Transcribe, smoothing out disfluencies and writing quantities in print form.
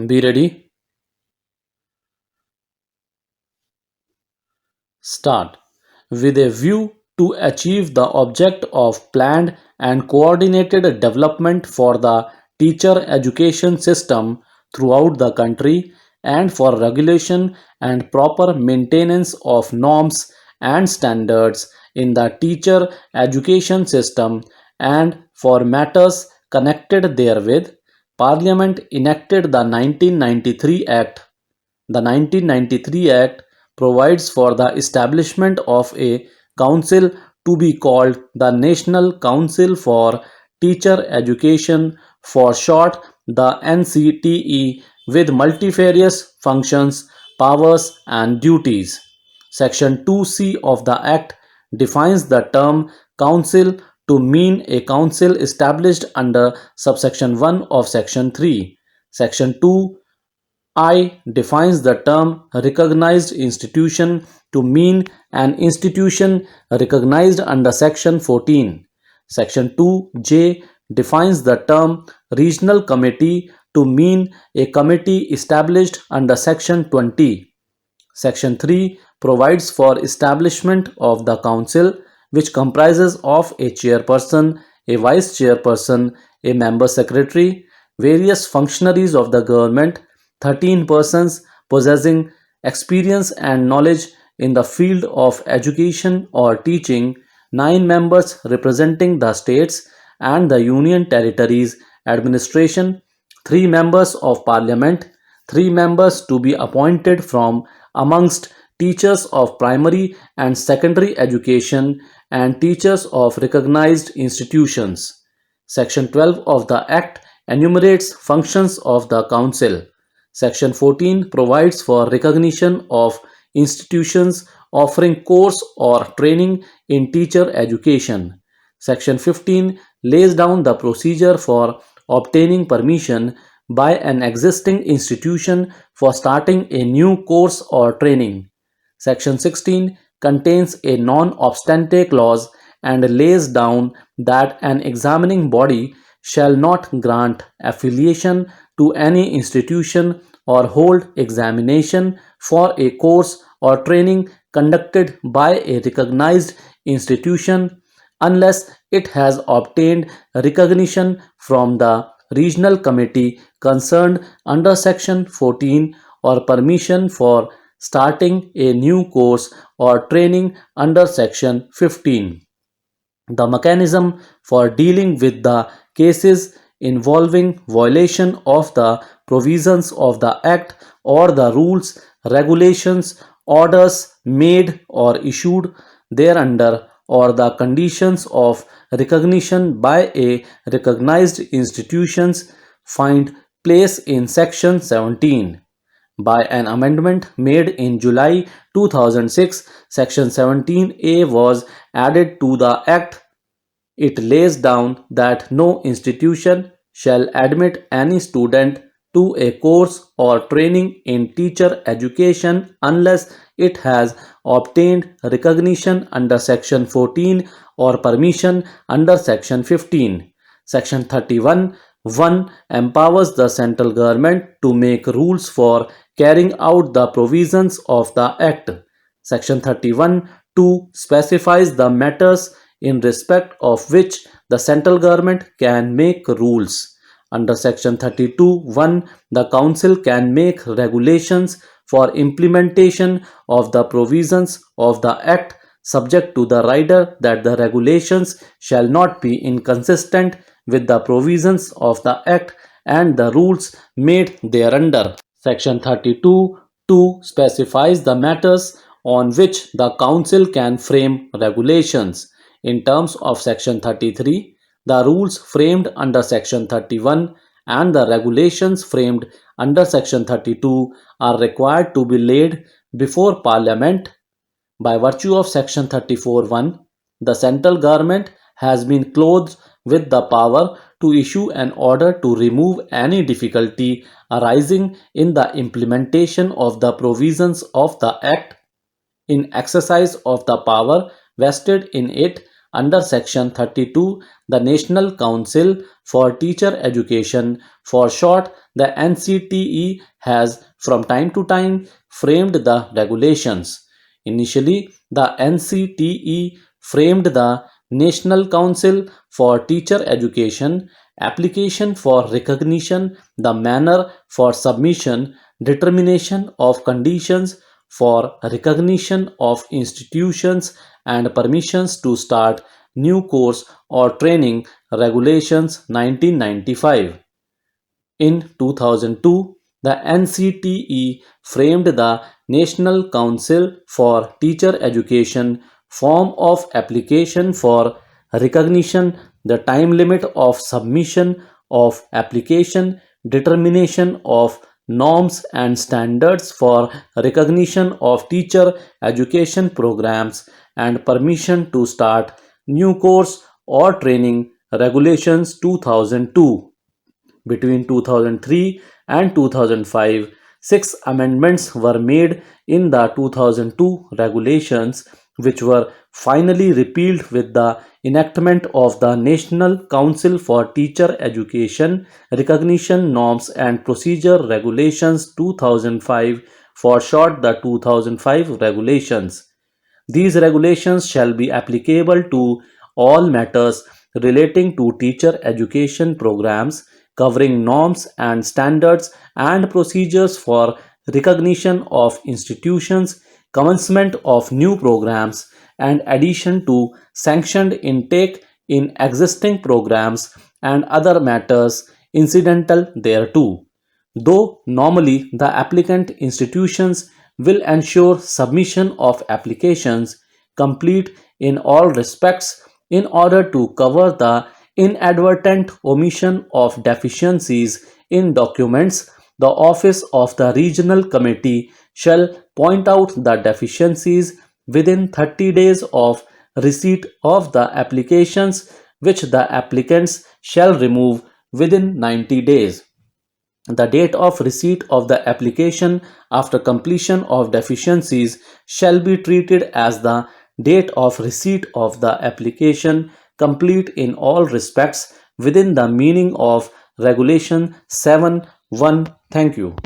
Be ready. Start. With a view to achieve the object of planned and coordinated development for the teacher education system throughout the country and for regulation and proper maintenance of norms and standards in the teacher education system and for matters connected therewith, Parliament enacted the 1993 Act. The 1993 Act provides for the establishment of a council to be called the National Council for Teacher Education, for short the NCTE, with multifarious functions, powers and duties. Section 2C of the Act defines the term council to mean a council established under subsection 1 of section 3. Section 2 I defines the term recognized institution to mean an institution recognized under Section 14. Section 2J defines the term regional committee to mean a committee established under Section 20. Section 3 provides for establishment of the council, which comprises of a chairperson, a vice chairperson, a member secretary, various functionaries of the government, 13 persons possessing experience and knowledge in the field of education or teaching, 9 members representing the states and the union territories administration, 3 members of parliament, 3 members to be appointed from amongst teachers of primary and secondary education and teachers of recognized institutions. Section 12 of the Act enumerates functions of the Council. Section 14 provides for recognition of institutions offering course or training in teacher education. Section 15 lays down the procedure for obtaining permission by an existing institution for starting a new course or training. Section 16 contains a non-obstante clause and lays down that an examining body shall not grant affiliation to any institution or hold examination for a course or training conducted by a recognized institution unless it has obtained recognition from the regional committee concerned under section 14 or permission for starting a new course or training under section 15. The mechanism for dealing with the cases involving violation of the provisions of the Act or the rules, regulations, orders made or issued thereunder or the conditions of recognition by a recognized institutions find place in section 17. By an amendment made in July 2006, section 17A was added to the Act. It lays down that no institution shall admit any student to a course or training in teacher education unless it has obtained recognition under section 14 or permission under section 15. Section 31 1 empowers the central government to make rules for carrying out the provisions of the Act. Section 31 2 specifies the matters in respect of which the central government can make rules. Under section 32(1), the council can make regulations for implementation of the provisions of the Act, subject to the rider that the regulations shall not be inconsistent with the provisions of the Act and the rules made thereunder. Section 32(2) specifies the matters on which the council can frame regulations. In terms of section 33, the rules framed under section 31 and the regulations framed under section 32 are required to be laid before Parliament. By virtue of section 34(1), the central government has been clothed with the power to issue an order to remove any difficulty arising in the implementation of the provisions of the Act. In exercise of the power vested in it Under Section 32, the National Council for Teacher Education, for short the NCTE, has from time to time framed the regulations. Initially, the NCTE framed the National Council for Teacher Education application for recognition, the manner for submission, determination of conditions for recognition of institutions, and permissions to start new course or training regulations 1995. In 2002, the NCTE framed the National Council for Teacher Education form of application for recognition, the time limit of submission of application, determination of norms and standards for recognition of teacher education programs, and permission to start new course or training regulations 2002. Between 2003 and 2005, six amendments were made in the 2002 regulations, which were finally repealed with the enactment of the National Council for Teacher Education Recognition Norms and Procedure Regulations 2005, for short the 2005 regulations. These regulations shall be applicable to all matters relating to teacher education programs, covering norms and standards and procedures for recognition of institutions, commencement of new programs, and addition to sanctioned intake in existing programs and other matters incidental thereto. Though normally the applicant institutions will ensure submission of applications complete in all respects in order to cover the inadvertent omission of deficiencies in documents, the office of the regional committee shall point out the deficiencies within 30 days of receipt of the applications, which the applicants shall remove within 90 days. The date of receipt of the application after completion of deficiencies shall be treated as the date of receipt of the application complete in all respects within the meaning of Regulation 7.1. Thank you.